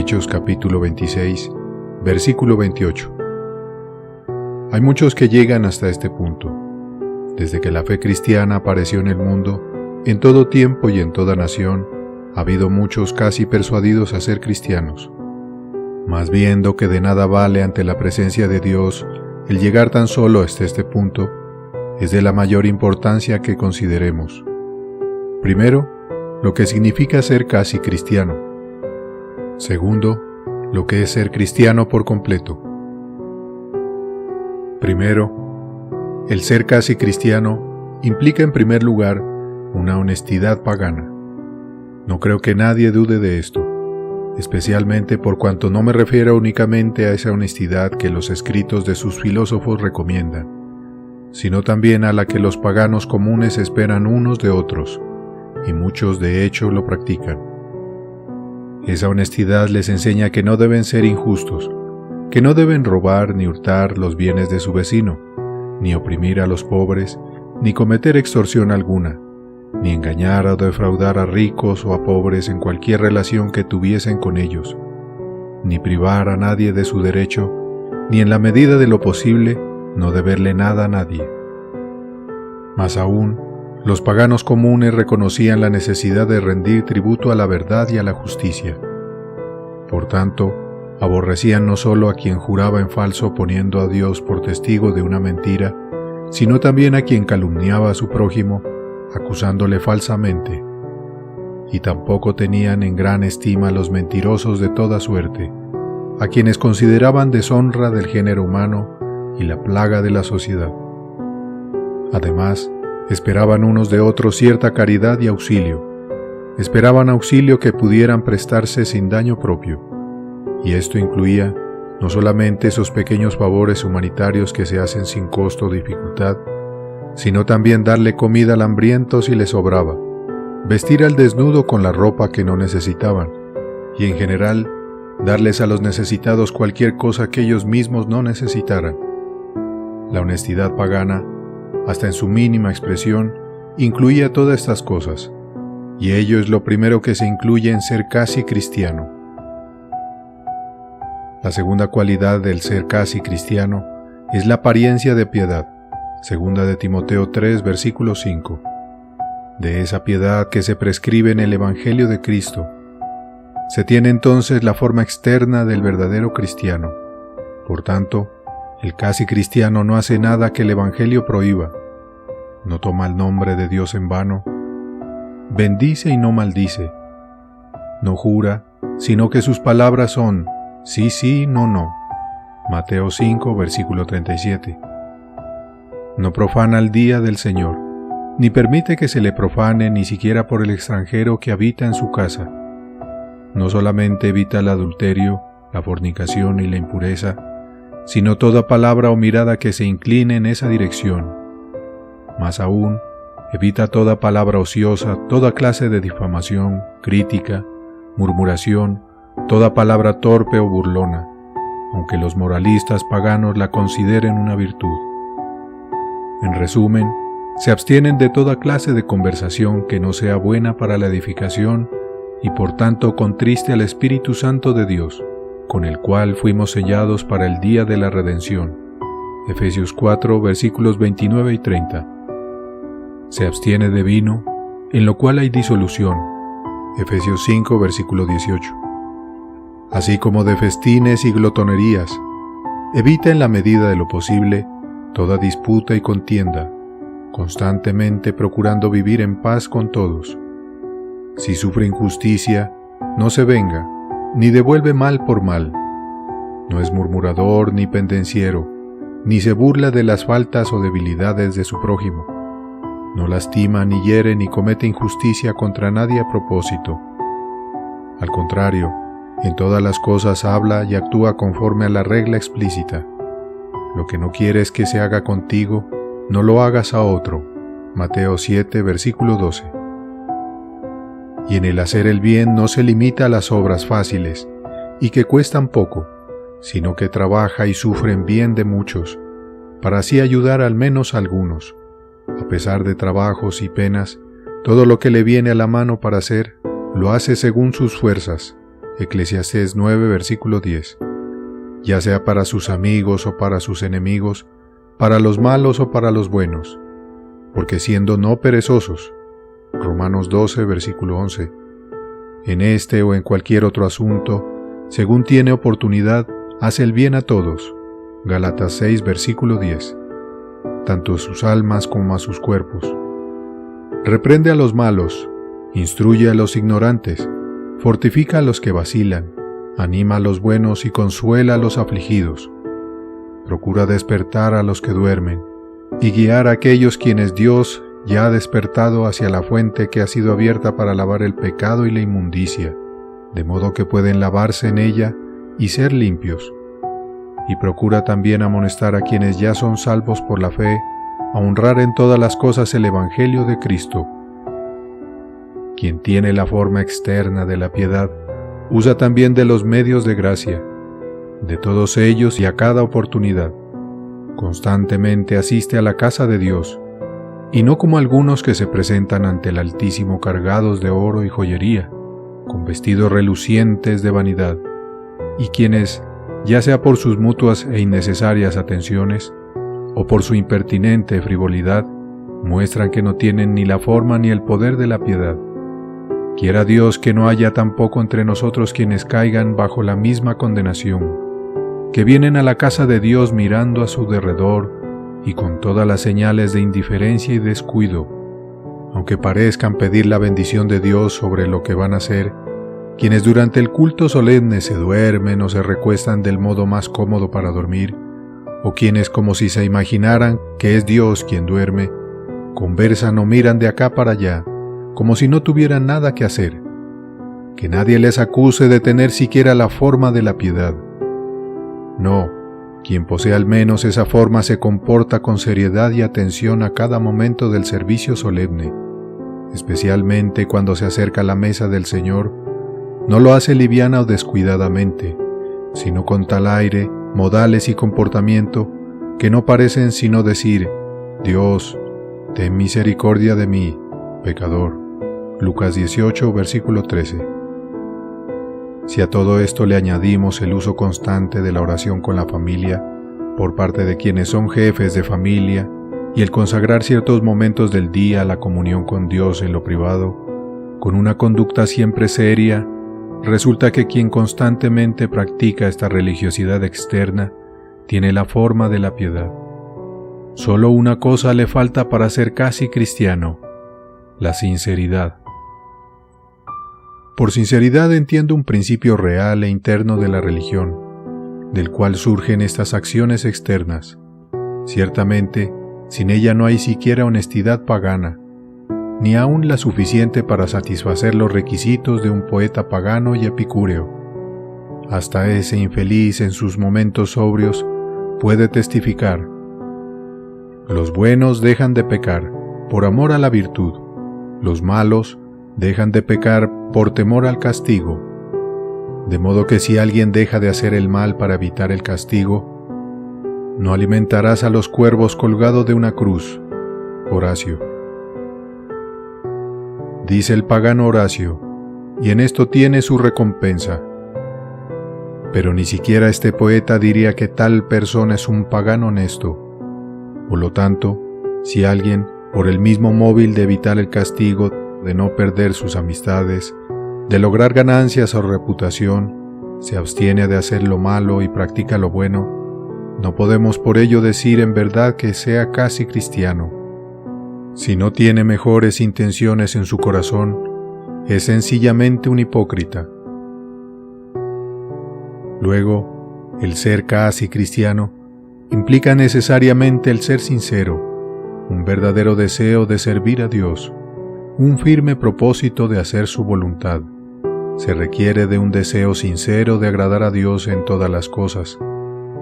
Hechos capítulo 26, versículo 28. Hay muchos que llegan hasta este punto. Desde que la fe cristiana apareció en el mundo, en todo tiempo y en toda nación, ha habido muchos casi persuadidos a ser cristianos. Mas viendo que de nada vale ante la presencia de Dios el llegar tan solo hasta este punto, es de la mayor importancia que consideremos. Primero, lo que significa ser casi cristiano. Segundo, lo que es ser cristiano por completo. Primero, el ser casi cristiano implica en primer lugar una honestidad pagana. No creo que nadie dude de esto, especialmente por cuanto no me refiero únicamente a esa honestidad que los escritos de sus filósofos recomiendan, sino también a la que los paganos comunes esperan unos de otros, y muchos de hecho lo practican. Esa honestidad les enseña que no deben ser injustos, que no deben robar ni hurtar los bienes de su vecino, ni oprimir a los pobres, ni cometer extorsión alguna, ni engañar o defraudar a ricos o a pobres en cualquier relación que tuviesen con ellos, ni privar a nadie de su derecho, ni en la medida de lo posible no deberle nada a nadie. Más aún, los paganos comunes reconocían la necesidad de rendir tributo a la verdad y a la justicia. Por tanto, aborrecían no solo a quien juraba en falso poniendo a Dios por testigo de una mentira, sino también a quien calumniaba a su prójimo, acusándole falsamente. Y tampoco tenían en gran estima a los mentirosos de toda suerte, a quienes consideraban deshonra del género humano y la plaga de la sociedad. Además, esperaban unos de otros cierta caridad y auxilio. Esperaban auxilio que pudieran prestarse sin daño propio, y esto incluía no solamente esos pequeños favores humanitarios que se hacen sin costo o dificultad, sino también darle comida al hambriento si le sobraba, vestir al desnudo con la ropa que no necesitaban, y en general, darles a los necesitados cualquier cosa que ellos mismos no necesitaran. La honestidad pagana, hasta en su mínima expresión, incluía todas estas cosas, y ello es lo primero que se incluye en ser casi cristiano. La segunda cualidad del ser casi cristiano es la apariencia de piedad, segunda de Timoteo 3, versículo 5, de esa piedad que se prescribe en el Evangelio de Cristo. Se tiene entonces la forma externa del verdadero cristiano. Por tanto, el casi cristiano no hace nada que el Evangelio prohíba, no toma el nombre de Dios en vano, bendice y no maldice, no jura, sino que sus palabras son sí, sí, no, no. Mateo 5, versículo 37. No profana el día del Señor, ni permite que se le profane ni siquiera por el extranjero que habita en su casa. No solamente evita el adulterio, la fornicación y la impureza, sino toda palabra o mirada que se incline en esa dirección. Más aún, evita toda palabra ociosa, toda clase de difamación, crítica, murmuración, toda palabra torpe o burlona, aunque los moralistas paganos la consideren una virtud. En resumen, se abstienen de toda clase de conversación que no sea buena para la edificación y por tanto contriste al Espíritu Santo de Dios, con el cual fuimos sellados para el día de la redención. Efesios 4, versículos 29 y 30. Se abstiene de vino, en lo cual hay disolución. Efesios 5, versículo 18. Así como de festines y glotonerías. Evita en la medida de lo posible toda disputa y contienda, constantemente procurando vivir en paz con todos. Si sufre injusticia, no se venga, ni devuelve mal por mal. No es murmurador ni pendenciero, ni se burla de las faltas o debilidades de su prójimo. No lastima ni hiere ni comete injusticia contra nadie a propósito. Al contrario, en todas las cosas habla y actúa conforme a la regla explícita. Lo que no quieres que se haga contigo, no lo hagas a otro. Mateo 7, versículo 12. Y en el hacer el bien no se limita a las obras fáciles, y que cuestan poco, sino que trabaja y sufre en bien de muchos, para así ayudar al menos a algunos. A pesar de trabajos y penas, todo lo que le viene a la mano para hacer, lo hace según sus fuerzas, Eclesiastés 9, versículo 10. Ya sea para sus amigos o para sus enemigos, para los malos o para los buenos, porque siendo no perezosos, Romanos 12, versículo 11, en este o en cualquier otro asunto, según tiene oportunidad, hace el bien a todos, Gálatas 6, versículo 10, tanto a sus almas como a sus cuerpos. Reprende a los malos, instruye a los ignorantes, fortifica a los que vacilan, anima a los buenos y consuela a los afligidos. Procura despertar a los que duermen y guiar a aquellos quienes Dios ya ha despertado hacia la fuente que ha sido abierta para lavar el pecado y la inmundicia, de modo que pueden lavarse en ella y ser limpios. Y procura también amonestar a quienes ya son salvos por la fe, a honrar en todas las cosas el Evangelio de Cristo. Quien tiene la forma externa de la piedad, usa también de los medios de gracia, de todos ellos y a cada oportunidad. Constantemente asiste a la casa de Dios, y no como algunos que se presentan ante el Altísimo cargados de oro y joyería, con vestidos relucientes de vanidad, y quienes, ya sea por sus mutuas e innecesarias atenciones, o por su impertinente frivolidad, muestran que no tienen ni la forma ni el poder de la piedad. Quiera Dios que no haya tampoco entre nosotros quienes caigan bajo la misma condenación, que vienen a la casa de Dios mirando a su derredor y con todas las señales de indiferencia y descuido, aunque parezcan pedir la bendición de Dios sobre lo que van a hacer, quienes durante el culto solemne se duermen o se recuestan del modo más cómodo para dormir, o quienes como si se imaginaran que es Dios quien duerme, conversan o miran de acá para allá, como si no tuvieran nada que hacer. Que nadie les acuse de tener siquiera la forma de la piedad. No, quien posee al menos esa forma se comporta con seriedad y atención a cada momento del servicio solemne, especialmente cuando se acerca a la mesa del Señor. No lo hace liviana o descuidadamente, sino con tal aire, modales y comportamiento que no parecen sino decir: Dios, ten misericordia de mí, pecador. Lucas 18, versículo 13. Si a todo esto le añadimos el uso constante de la oración con la familia, por parte de quienes son jefes de familia, y el consagrar ciertos momentos del día a la comunión con Dios en lo privado, con una conducta siempre seria, resulta que quien constantemente practica esta religiosidad externa tiene la forma de la piedad. Solo una cosa le falta para ser casi cristiano: la sinceridad. Por sinceridad entiendo un principio real e interno de la religión, del cual surgen estas acciones externas. Ciertamente, sin ella no hay siquiera honestidad pagana, ni aun la suficiente para satisfacer los requisitos de un poeta pagano y epicúreo. Hasta ese infeliz en sus momentos sobrios puede testificar: los buenos dejan de pecar por amor a la virtud, los malos dejan de pecar por temor al castigo. De modo que si alguien deja de hacer el mal para evitar el castigo, no alimentarás a los cuervos colgado de una cruz. Horacio. Dice el pagano Horacio, y en esto tiene su recompensa. Pero ni siquiera este poeta diría que tal persona es un pagano honesto. Por lo tanto, si alguien, por el mismo móvil de evitar el castigo, de no perder sus amistades, de lograr ganancias o reputación, se abstiene de hacer lo malo y practica lo bueno, no podemos por ello decir en verdad que sea casi cristiano. Si no tiene mejores intenciones en su corazón, es sencillamente un hipócrita. Luego, el ser casi cristiano implica necesariamente el ser sincero, un verdadero deseo de servir a Dios, un firme propósito de hacer su voluntad. Se requiere de un deseo sincero de agradar a Dios en todas las cosas,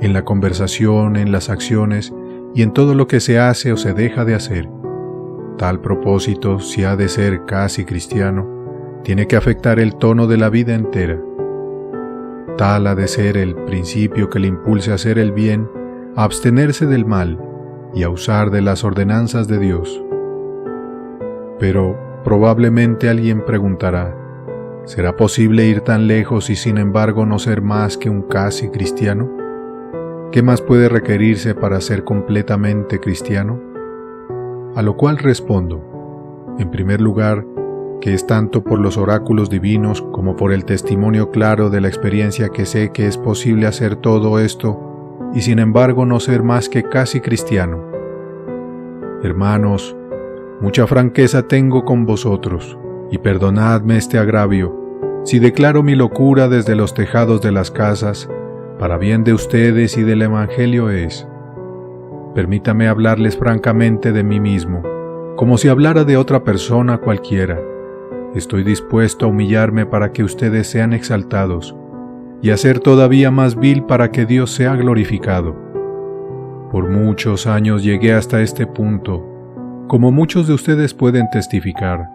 en la conversación, en las acciones y en todo lo que se hace o se deja de hacer. Tal propósito, si ha de ser casi cristiano, tiene que afectar el tono de la vida entera. Tal ha de ser el principio que le impulse a hacer el bien, a abstenerse del mal y a usar de las ordenanzas de Dios. Pero probablemente alguien preguntará: ¿Será posible ir tan lejos y sin embargo no ser más que un casi cristiano? ¿Qué más puede requerirse para ser completamente cristiano? A lo cual respondo, en primer lugar, que es tanto por los oráculos divinos como por el testimonio claro de la experiencia que sé que es posible hacer todo esto y sin embargo no ser más que casi cristiano. Hermanos, mucha franqueza tengo con vosotros, y perdonadme este agravio, si declaro mi locura desde los tejados de las casas, para bien de ustedes y del Evangelio es. Permítame hablarles francamente de mí mismo, como si hablara de otra persona cualquiera. Estoy dispuesto a humillarme para que ustedes sean exaltados, y a ser todavía más vil para que Dios sea glorificado. Por muchos años llegué hasta este punto, como muchos de ustedes pueden testificar.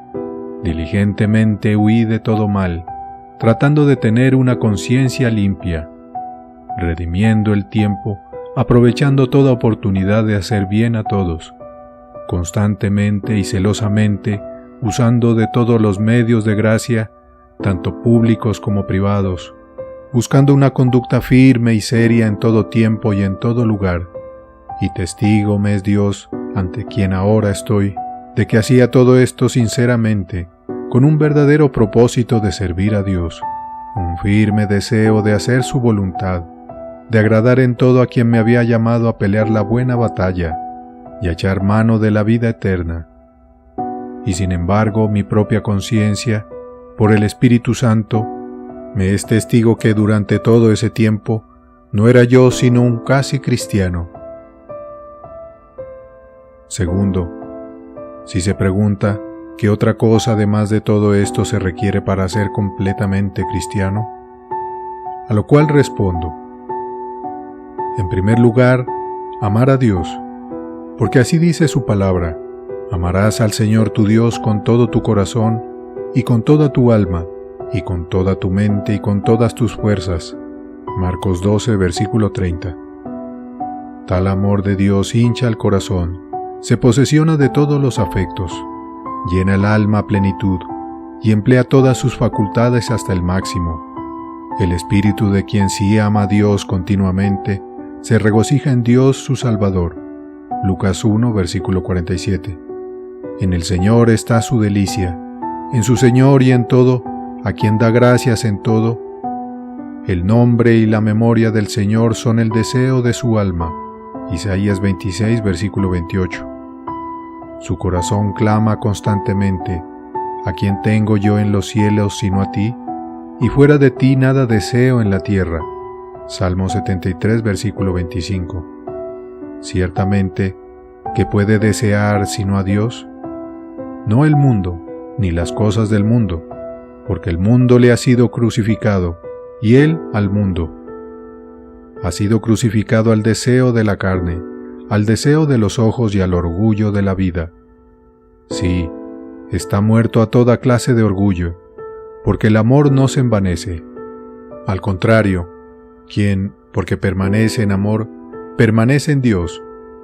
Diligentemente huí de todo mal, tratando de tener una conciencia limpia, redimiendo el tiempo, aprovechando toda oportunidad de hacer bien a todos, constantemente y celosamente, usando de todos los medios de gracia, tanto públicos como privados, buscando una conducta firme y seria en todo tiempo y en todo lugar, y testigo me es Dios, ante quien ahora estoy, de que hacía todo esto sinceramente, con un verdadero propósito de servir a Dios, un firme deseo de hacer su voluntad, de agradar en todo a quien me había llamado a pelear la buena batalla y a echar mano de la vida eterna. Y sin embargo, mi propia conciencia, por el Espíritu Santo, me es testigo que durante todo ese tiempo no era yo sino un casi cristiano. Segundo, si se pregunta, ¿qué otra cosa además de todo esto se requiere para ser completamente cristiano? A lo cual respondo, en primer lugar, amar a Dios, porque así dice su palabra, amarás al Señor tu Dios con todo tu corazón, y con toda tu alma, y con toda tu mente, y con todas tus fuerzas. Marcos 12, versículo 30. Tal amor de Dios hincha el corazón, se posesiona de todos los afectos, llena el alma a plenitud, y emplea todas sus facultades hasta el máximo. El espíritu de quien sí ama a Dios continuamente, se regocija en Dios su Salvador. Lucas 1, versículo 47. En el Señor está su delicia, en su Señor y en todo, a quien da gracias en todo. El nombre y la memoria del Señor son el deseo de su alma. Isaías 26, versículo 28. Su corazón clama constantemente, ¿a quién tengo yo en los cielos sino a ti? Y fuera de ti nada deseo en la tierra. Salmo 73, versículo 25. Ciertamente, ¿qué puede desear sino a Dios? No el mundo, ni las cosas del mundo, porque el mundo le ha sido crucificado, y él al mundo. Ha sido crucificado al deseo de la carne, al deseo de los ojos y al orgullo de la vida. Sí, está muerto a toda clase de orgullo, porque el amor no se envanece. Al contrario, quien, porque permanece en amor, permanece en Dios,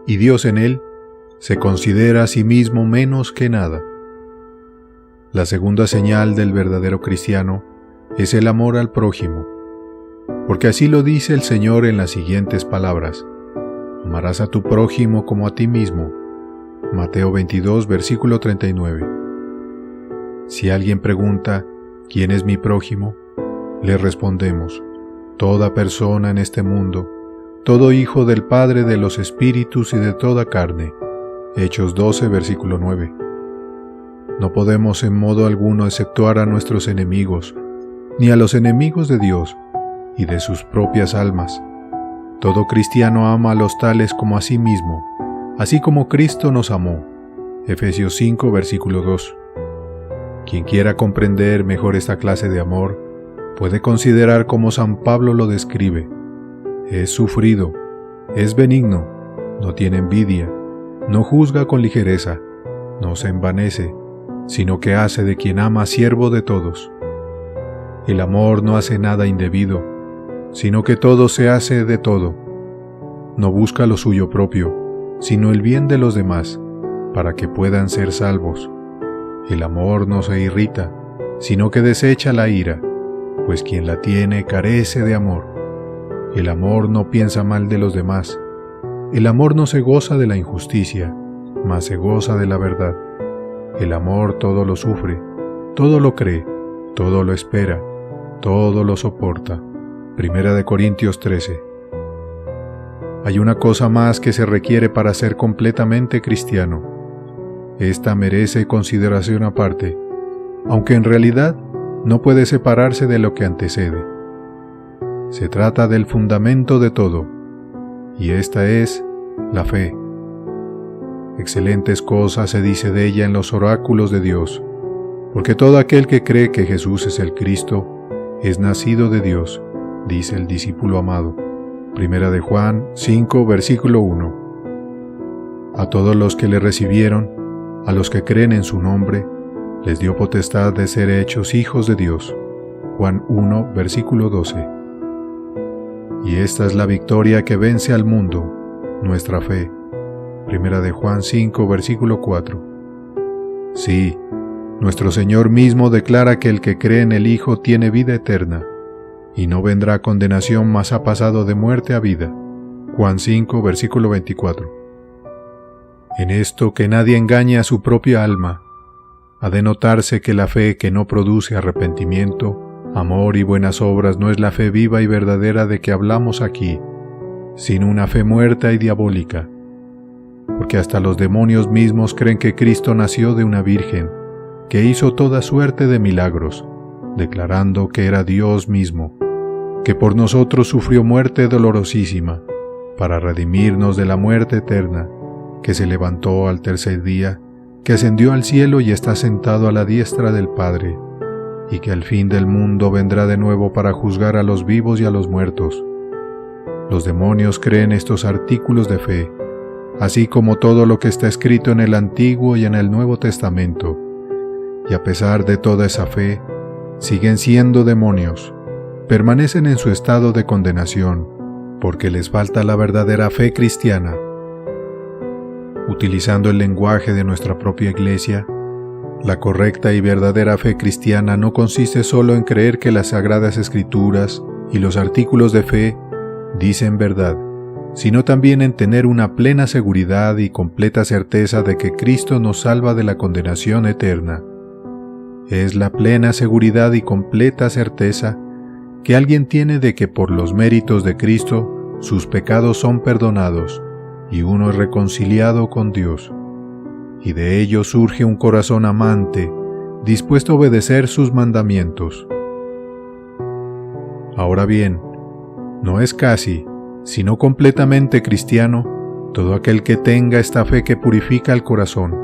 y Dios en él, se considera a sí mismo menos que nada. La segunda señal del verdadero cristiano es el amor al prójimo, porque así lo dice el Señor en las siguientes palabras: amarás a tu prójimo como a ti mismo. Mateo 22, versículo 39. Si alguien pregunta, ¿quién es mi prójimo?, le respondemos, toda persona en este mundo, todo hijo del Padre de los espíritus y de toda carne. Hechos 12, versículo 9. No podemos en modo alguno exceptuar a nuestros enemigos, ni a los enemigos de Dios y de sus propias almas. Todo cristiano ama a los tales como a sí mismo, así como Cristo nos amó. Efesios 5, versículo 2. Quien quiera comprender mejor esta clase de amor, puede considerar cómo San Pablo lo describe. Es sufrido, es benigno, no tiene envidia, no juzga con ligereza, no se envanece, sino que hace de quien ama siervo de todos. El amor no hace nada indebido, sino que todo se hace de todo. No busca lo suyo propio, sino el bien de los demás, para que puedan ser salvos. El amor no se irrita, sino que desecha la ira, pues quien la tiene carece de amor. El amor no piensa mal de los demás. El amor no se goza de la injusticia, mas se goza de la verdad. El amor todo lo sufre, todo lo cree, todo lo espera, todo lo soporta. 1 Corintios 13. Hay una cosa más que se requiere para ser completamente cristiano. Esta merece consideración aparte, aunque en realidad no puede separarse de lo que antecede. Se trata del fundamento de todo, y esta es la fe. Excelentes cosas se dice de ella en los oráculos de Dios, porque todo aquel que cree que Jesús es el Cristo es nacido de Dios, dice el discípulo amado. 1 de Juan 5, versículo 1. A todos los que le recibieron, a los que creen en su nombre, les dio potestad de ser hechos hijos de Dios. Juan 1, versículo 12. Y esta es la victoria que vence al mundo, nuestra fe. 1 de Juan 5, versículo 4. Sí, nuestro Señor mismo declara que el que cree en el Hijo tiene vida eterna, y no vendrá condenación, mas ha pasado de muerte a vida. Juan 5, versículo 24. En esto que nadie engañe a su propia alma, ha de notarse que la fe que no produce arrepentimiento, amor y buenas obras no es la fe viva y verdadera de que hablamos aquí, sino una fe muerta y diabólica, porque hasta los demonios mismos creen que Cristo nació de una virgen, que hizo toda suerte de milagros, declarando que era Dios mismo, que por nosotros sufrió muerte dolorosísima, para redimirnos de la muerte eterna, que se levantó al tercer día, que ascendió al cielo y está sentado a la diestra del Padre, y que al fin del mundo vendrá de nuevo para juzgar a los vivos y a los muertos. Los demonios creen estos artículos de fe, así como todo lo que está escrito en el Antiguo y en el Nuevo Testamento, y a pesar de toda esa fe, siguen siendo demonios, permanecen en su estado de condenación, porque les falta la verdadera fe cristiana. Utilizando el lenguaje de nuestra propia Iglesia, la correcta y verdadera fe cristiana no consiste solo en creer que las Sagradas Escrituras y los artículos de fe dicen verdad, sino también en tener una plena seguridad y completa certeza de que Cristo nos salva de la condenación eterna. Es la plena seguridad y completa certeza que alguien tiene de que por los méritos de Cristo sus pecados son perdonados y uno es reconciliado con Dios, y de ello surge un corazón amante, dispuesto a obedecer sus mandamientos. Ahora bien, no es casi, sino completamente cristiano, todo aquel que tenga esta fe que purifica el corazón,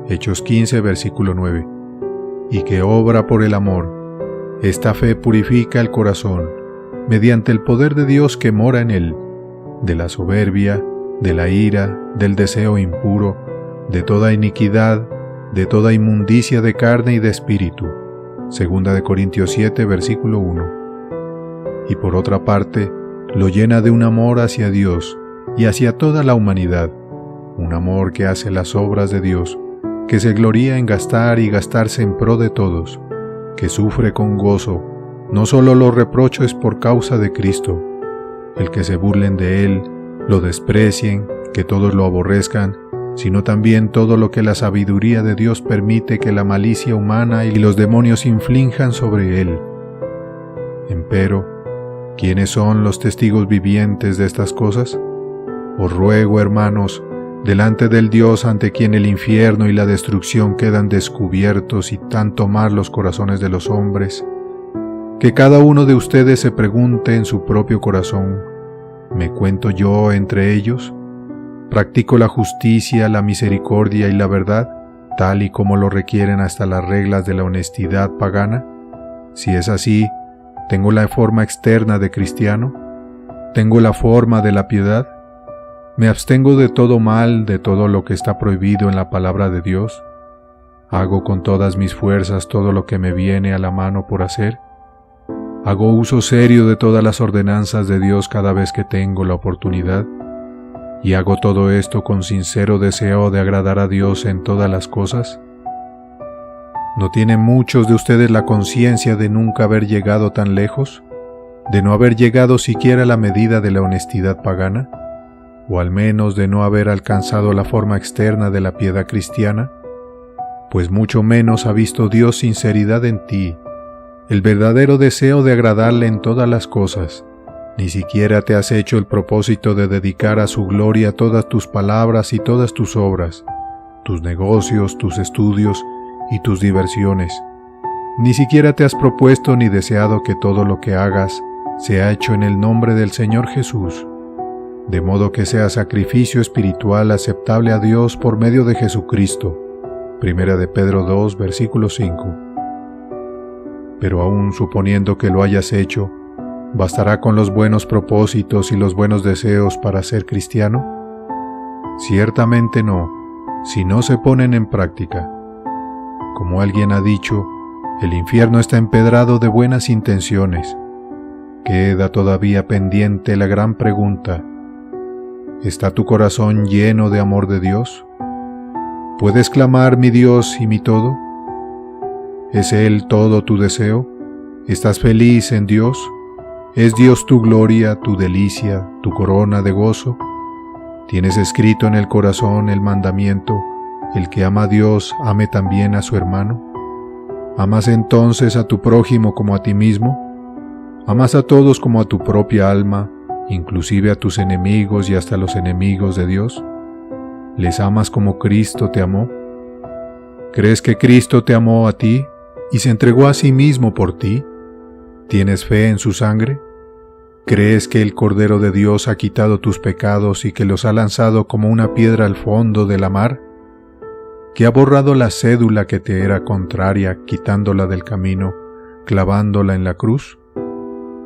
Hechos 15, versículo 9, y que obra por el amor. Esta fe purifica el corazón, mediante el poder de Dios que mora en él, de la soberbia, de la ira, del deseo impuro, de toda iniquidad, de toda inmundicia de carne y de espíritu. 2 Corintios 7, versículo 1. Y por otra parte, lo llena de un amor hacia Dios y hacia toda la humanidad, un amor que hace las obras de Dios, que se gloría en gastar y gastarse en pro de todos, que sufre con gozo, no solo los reproches por causa de Cristo, el que se burlen de Él, lo desprecien, que todos lo aborrezcan, sino también todo lo que la sabiduría de Dios permite que la malicia humana y los demonios inflijan sobre Él. Empero, ¿quiénes son los testigos vivientes de estas cosas? Os ruego, hermanos, delante del Dios ante quien el infierno y la destrucción quedan descubiertos y tanto más los corazones de los hombres, que cada uno de ustedes se pregunte en su propio corazón, ¿me cuento yo entre ellos? ¿Practico la justicia, la misericordia y la verdad, tal y como lo requieren hasta las reglas de la honestidad pagana? Si es así, ¿tengo la forma externa de cristiano? ¿Tengo la forma de la piedad? ¿Me abstengo de todo mal, de todo lo que está prohibido en la palabra de Dios? ¿Hago con todas mis fuerzas todo lo que me viene a la mano por hacer? ¿Hago uso serio de todas las ordenanzas de Dios cada vez que tengo la oportunidad? ¿Y hago todo esto con sincero deseo de agradar a Dios en todas las cosas? ¿No tienen muchos de ustedes la conciencia de nunca haber llegado tan lejos? ¿De no haber llegado siquiera a la medida de la honestidad pagana? ¿O al menos de no haber alcanzado la forma externa de la piedad cristiana? Pues mucho menos ha visto Dios sinceridad en ti, el verdadero deseo de agradarle en todas las cosas. Ni siquiera te has hecho el propósito de dedicar a su gloria todas tus palabras y todas tus obras, tus negocios, tus estudios y tus diversiones. Ni siquiera te has propuesto ni deseado que todo lo que hagas sea hecho en el nombre del Señor Jesús, de modo que sea sacrificio espiritual aceptable a Dios por medio de Jesucristo. Primera de Pedro 2, versículo 5. Pero aún suponiendo que lo hayas hecho, ¿bastará con los buenos propósitos y los buenos deseos para ser cristiano? Ciertamente no, si no se ponen en práctica. Como alguien ha dicho, el infierno está empedrado de buenas intenciones. Queda todavía pendiente la gran pregunta: ¿está tu corazón lleno de amor de Dios? ¿Puedes clamar mi Dios y mi todo? ¿Es Él todo tu deseo? ¿Estás feliz en Dios? ¿Es Dios tu gloria, tu delicia, tu corona de gozo? ¿Tienes escrito en el corazón el mandamiento: el que ama a Dios, ame también a su hermano? ¿Amas entonces a tu prójimo como a ti mismo? ¿Amas a todos como a tu propia alma, inclusive a tus enemigos y hasta los enemigos de Dios? ¿Les amas como Cristo te amó? ¿Crees que Cristo te amó a ti y se entregó a sí mismo por ti? ¿Tienes fe en su sangre? ¿Crees que el Cordero de Dios ha quitado tus pecados y que los ha lanzado como una piedra al fondo de la mar? ¿Que ha borrado la cédula que te era contraria, quitándola del camino, clavándola en la cruz?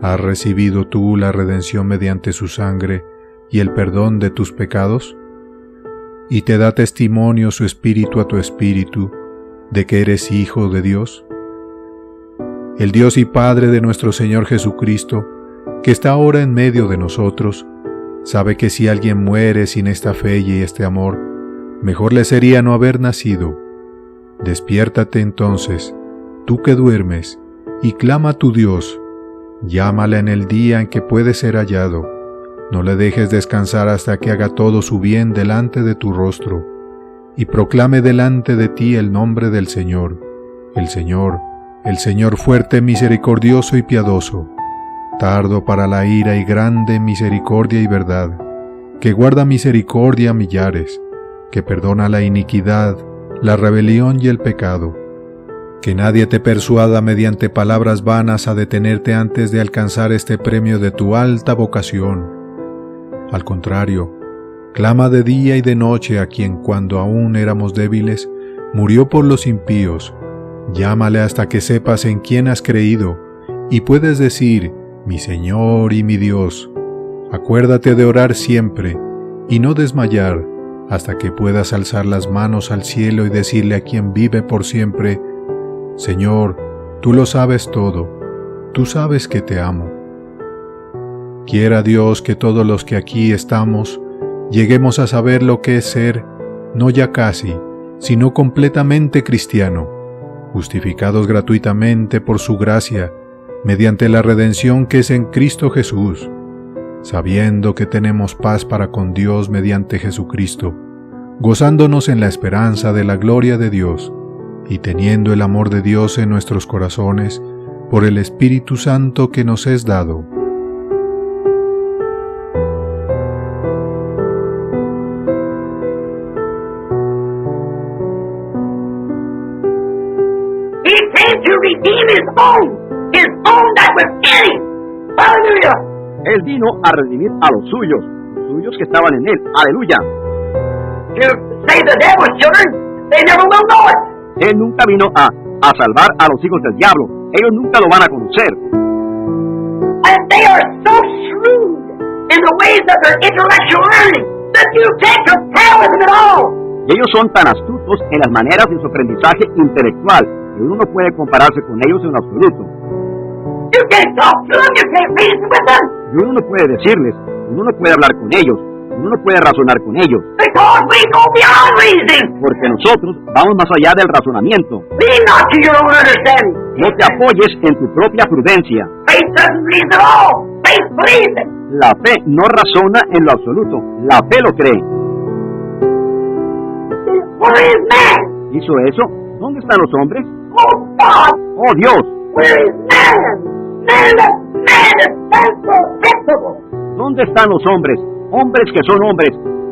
¿Has recibido tú la redención mediante su sangre y el perdón de tus pecados? ¿Y te da testimonio su espíritu a tu espíritu de que eres hijo de Dios? El Dios y Padre de nuestro Señor Jesucristo, que está ahora en medio de nosotros, sabe que si alguien muere sin esta fe y este amor, mejor le sería no haber nacido. Despiértate entonces, tú que duermes, y clama a tu Dios. Llámala en el día en que puede ser hallado. No le dejes descansar hasta que haga todo su bien delante de tu rostro, y proclame delante de ti el nombre del Señor, el Señor fuerte, misericordioso y piadoso, tardo para la ira y grande en misericordia y verdad, que guarda misericordia a millares, que perdona la iniquidad, la rebelión y el pecado. Que nadie te persuada mediante palabras vanas a detenerte antes de alcanzar este premio de tu alta vocación. Al contrario, clama de día y de noche a quien, cuando aún éramos débiles, murió por los impíos. Llámale hasta que sepas en quién has creído, y puedes decir: mi Señor y mi Dios. Acuérdate de orar siempre, y no desmayar, hasta que puedas alzar las manos al cielo y decirle a quien vive por siempre: Señor, tú lo sabes todo, tú sabes que te amo. Quiera Dios que todos los que aquí estamos lleguemos a saber lo que es ser, no ya casi, sino completamente cristiano, justificados gratuitamente por su gracia, mediante la redención que es en Cristo Jesús, sabiendo que tenemos paz para con Dios mediante Jesucristo, gozándonos en la esperanza de la gloria de Dios, y teniendo el amor de Dios en nuestros corazones por el Espíritu Santo que nos es dado. He came to redeem his own that was in him. Hallelujah. Él vino a redimir a los suyos que estaban en él. Aleluya. To save the devil's children, they never will know it. Él nunca vino a salvar a los hijos del diablo. Ellos nunca lo van a conocer. And they are so shrewd in the ways of their intellectual learning that you can't compare with them at all. Y ellos son tan astutos en las maneras de su aprendizaje intelectual que uno no puede compararse con ellos en absoluto. You can't talk to them, you can't reason with them. Y uno no puede decirles, uno no puede hablar con ellos, uno no puede razonar con ellos. Because we go beyond reasoning. Porque nosotros vamos más allá del razonamiento. Lean not to your own understanding. No te apoyes en tu propia prudencia. Faith doesn't reason at all. Faith believes it. La fe no razona en lo absoluto. La fe lo cree. Where is man? ¿Hizo eso? ¿Dónde están los hombres? Oh God, ¡Oh, Dios! where is man? Man is perfectible. ¿Dónde están los hombres? Hombres que son hombres,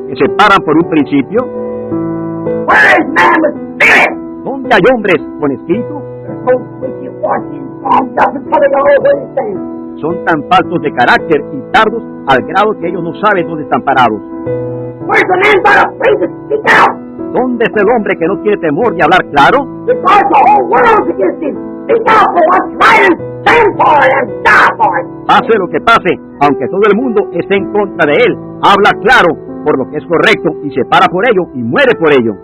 que se paran por un principio. Where is man with spirit? ¿Dónde hay hombres con espíritu? They're so wishy-washy and formed up until they don't know where they stand. Son tan faltos de carácter y tardos al grado que ellos no saben dónde están parados. Where's the man not afraid to speak out? ¿Dónde está el hombre que no tiene temor de hablar claro? Because the whole world's against him. Speak out for what's right and stand for it and die for it. Pase lo que pase, aunque todo el mundo esté en contra de él, habla claro por lo que es correcto y se para por ello y muere por ello.